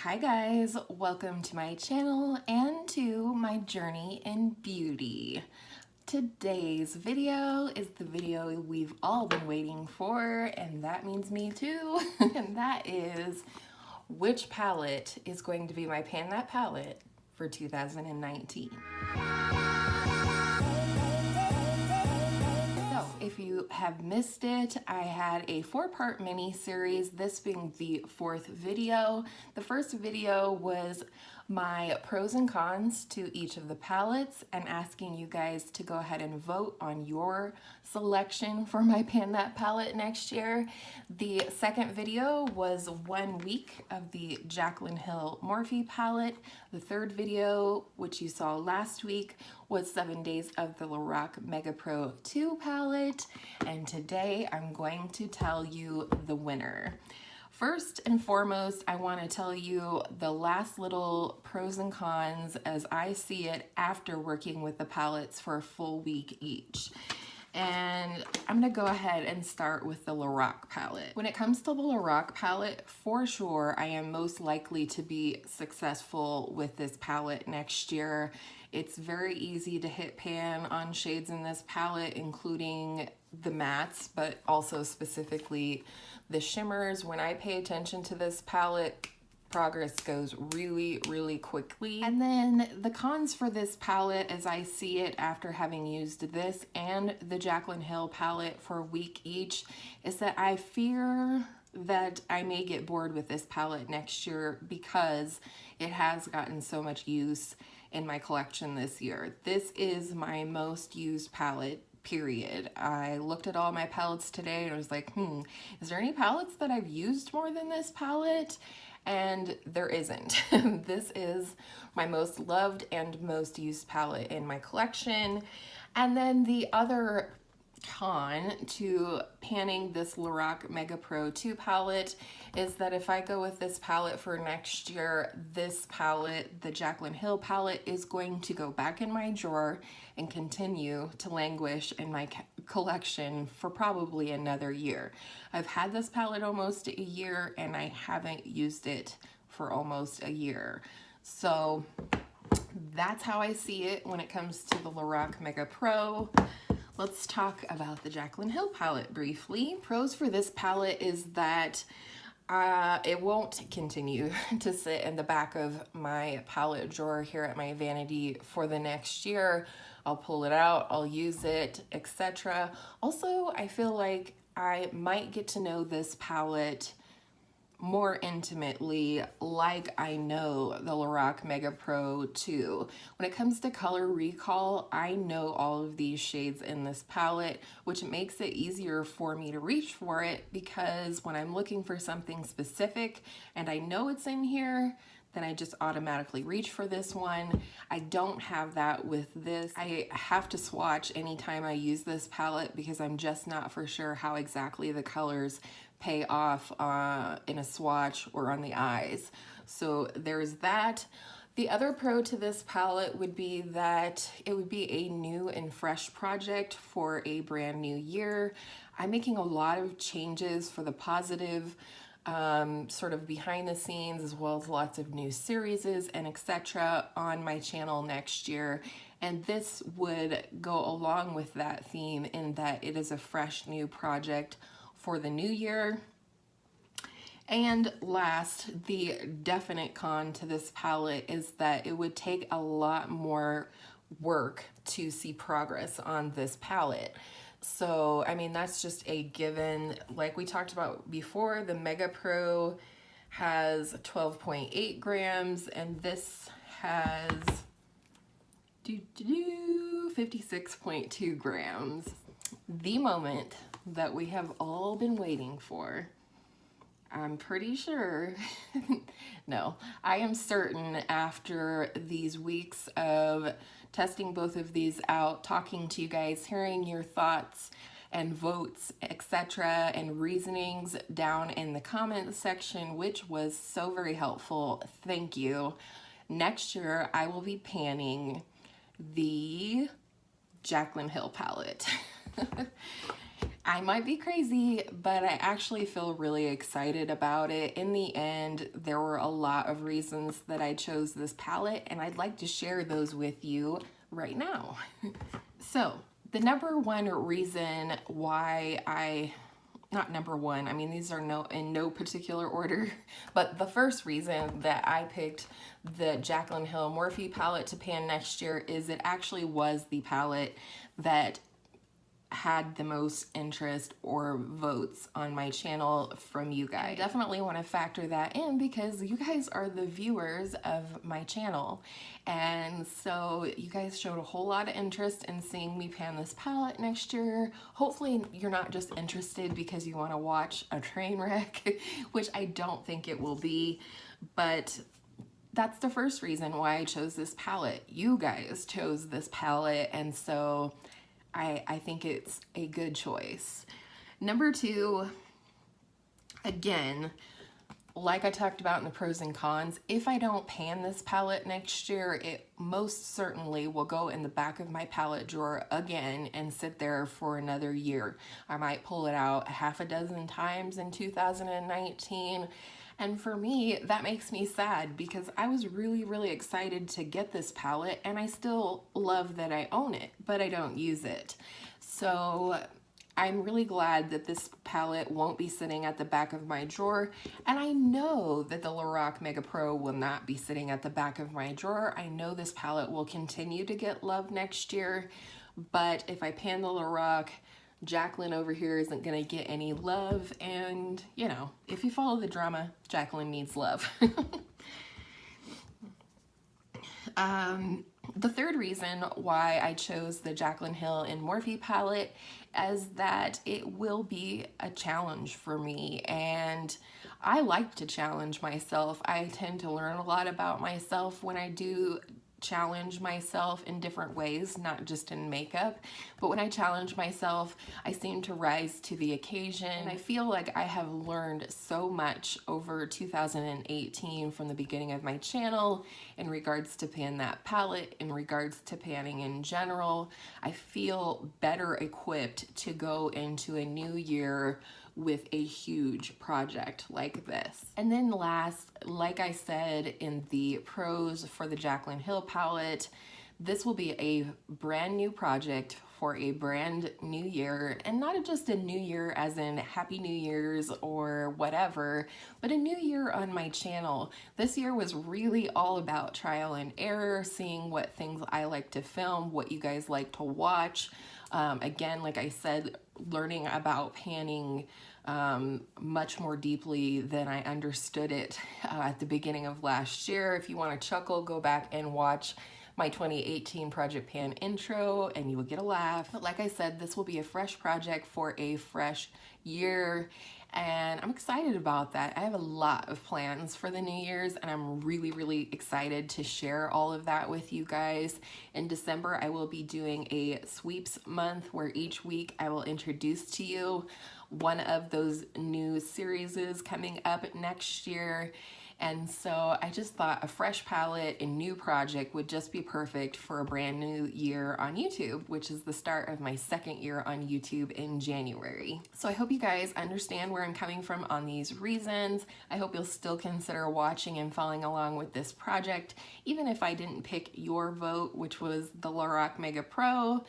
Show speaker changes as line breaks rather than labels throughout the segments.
Hi guys, welcome to my channel and to my journey in beauty. Today's video is the video we've all been waiting for, and that means me too, and that is which palette is going to be my Pan That palette for 2019. If you have missed it, I had a 4-part mini series, this being the 4th video. The first video was my pros and cons to each of the palettes and asking you guys to go ahead and vote on your selection for my Pan That palette next year. The second video was 1 week of the Jaclyn Hill Morphe palette. The third video, which you saw last week, was 7 days of the Lorac MEGA Pro 2 palette, and today I'm going to tell you the winner. First and foremost, I want to tell you the last little pros and cons as I see it after working with the palettes for a full week each. And I'm gonna go ahead and start with the Lorac palette. When it comes to the Lorac palette, for sure, I am most likely to be successful with this palette next year. It's very easy to hit pan on shades in this palette, including the mattes, but also specifically the shimmers. When I pay attention to this palette, progress goes really quickly. And then the cons for this palette, as I see it after having used this and the Jaclyn Hill palette for a week each, is that I fear that I may get bored with this palette next year because it has gotten so much use in my collection this year. This is my most used palette, period. I looked at all my palettes today and I was like, is there any palettes that I've used more than this palette? And there isn't. This is my most loved and most used palette in my collection. And then the other con to panning this Lorac MEGA Pro 2 palette is that if I go with this palette for next year, this palette, the Jaclyn Hill palette, is going to go back in my drawer and continue to languish in my collection for probably another year. I've had this palette almost a year and I haven't used it for almost a year. So that's how I see it when it comes to the Lorac MEGA Pro. Let's talk about the Jaclyn Hill palette briefly. Pros for this palette is that it won't continue to sit in the back of my palette drawer here at my vanity for the next year. I'll pull it out, I'll use it, etc. Also, I feel like I might get to know this palette more intimately like I know the Lorac MEGA Pro 2. When it comes to color recall, I know all of these shades in this palette, which makes it easier for me to reach for it because when I'm looking for something specific and I know it's in here, then I just automatically reach for this one. I don't have that with this. I have to swatch anytime I use this palette because I'm just not for sure how exactly the colors pay off in a swatch or on the eyes. So there's that. The other pro to this palette would be that it would be a new and fresh project for a brand new year. I'm making a lot of changes for the positive, sort of behind the scenes, as well as lots of new series and etc. on my channel next year. And this would go along with that theme in that it is a fresh new project for the new year. And last, the definite con to this palette is that it would take a lot more work to see progress on this palette. So, I mean, that's just a given. Like we talked about before, the MEGA Pro has 12.8 grams and this has 56.2 grams. The moment that we have all been waiting for. I'm pretty sure, no, I am certain after these weeks of testing both of these out, talking to you guys, hearing your thoughts and votes, etc., and reasonings down in the comment section, which was so very helpful. Thank you. Next year, I will be panning the Jaclyn Hill palette. I might be crazy, but I actually feel really excited about it. In the end, there were a lot of reasons that I chose this palette, and I'd like to share those with you right now. So, the number one reason why not number one, I mean, these are in no particular order, but the first reason that I picked the Jaclyn Hill Morphe palette to pan next year is it actually was the palette that had the most interest or votes on my channel from you guys. I definitely want to factor that in because you guys are the viewers of my channel. And so you guys showed a whole lot of interest in seeing me pan this palette next year. Hopefully you're not just interested because you want to watch a train wreck, which I don't think it will be, but that's the first reason why I chose this palette. You guys chose this palette, and so I think it's a good choice. Number two, again, like I talked about in the pros and cons, if I don't pan this palette next year, it most certainly will go in the back of my palette drawer again and sit there for another year. I might pull it out half a dozen times in 2019. And for me, that makes me sad because I was really excited to get this palette, and I still love that I own it, but I don't use it. So I'm really glad that this palette won't be sitting at the back of my drawer, and I know that the Lorac MEGA Pro will not be sitting at the back of my drawer. I know this palette will continue to get love next year, but if I pan the Lorac, Jaclyn over here isn't gonna get any love, and you know, if you follow the drama, Jaclyn needs love. The third reason why I chose the Jaclyn Hill and Morphe palette is that it will be a challenge for me, and I like to challenge myself. I tend to learn a lot about myself when I do challenge myself in different ways, not just in makeup, but when I challenge myself, I seem to rise to the occasion. And I feel like I have learned so much over 2018 from the beginning of my channel in regards to pan that palette, in regards to panning in general. I feel better equipped to go into a new year with a huge project like this. And then last, like I said in the pros for the Jaclyn Hill palette, this will be a brand new project for a brand new year, and not just a new year as in Happy New Year's or whatever, but a new year on my channel. This year was really all about trial and error, seeing what things I like to film, what you guys like to watch. Again, like I said, learning about panning much more deeply than I understood it at the beginning of last year. If you want to chuckle, go back and watch my 2018 Project Pan intro and you will get a laugh. But like I said, this will be a fresh project for a fresh year, and I'm excited about that. I have a lot of plans for the New Year's, and I'm really excited to share all of that with you guys. In December, I will be doing a sweeps month where each week I will introduce to you one of those new series coming up next year. And so I just thought a fresh palette and new project would just be perfect for a brand new year on YouTube, which is the start of my second year on YouTube in January. So I hope you guys understand where I'm coming from on these reasons. I hope you'll still consider watching and following along with this project, even if I didn't pick your vote, which was the Lorac MEGA Pro.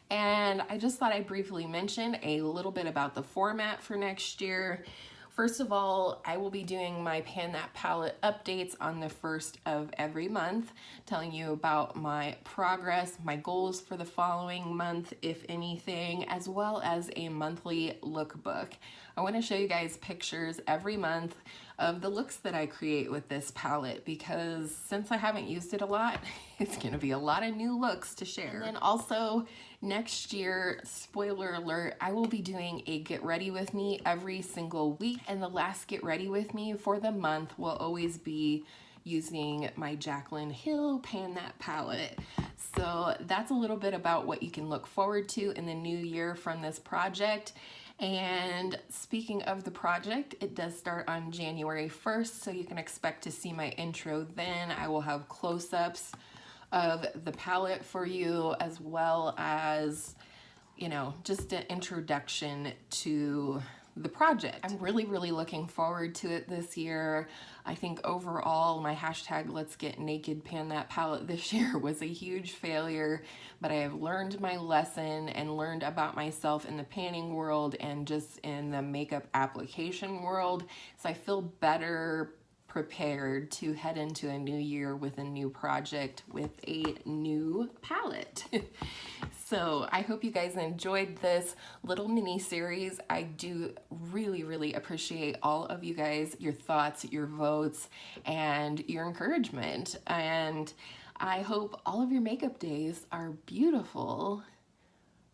And I just thought I'd briefly mention a little bit about the format for next year. First of all, I will be doing my Pan That Palette updates on the first of every month, telling you about my progress, my goals for the following month, if anything, as well as a monthly lookbook. I want to show you guys pictures every month of the looks that I create with this palette, because since I haven't used it a lot, it's going to be a lot of new looks to share. And then also next year, spoiler alert, I will be doing a get ready with me every single week, and the last get ready with me for the month will always be using my Jaclyn Hill Pan That palette. So that's a little bit about what you can look forward to in the new year from this project. And speaking of the project, it does start on January 1st, so you can expect to see my intro then. I will have close-ups of the palette for you, as well as, you know, just an introduction to the project. I'm really looking forward to it this year. I think overall my hashtag Let's Get Naked Pan That palette this year was a huge failure, but I have learned my lesson and learned about myself in the panning world and just in the makeup application world. So I feel better prepared to head into a new year with a new project with a new palette. So I hope you guys enjoyed this little mini series. I do really appreciate all of you guys, your thoughts, your votes, and your encouragement. And I hope all of your makeup days are beautiful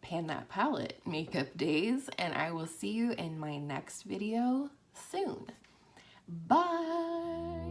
Pan That Palette makeup days, and I will see you in my next video soon. Bye!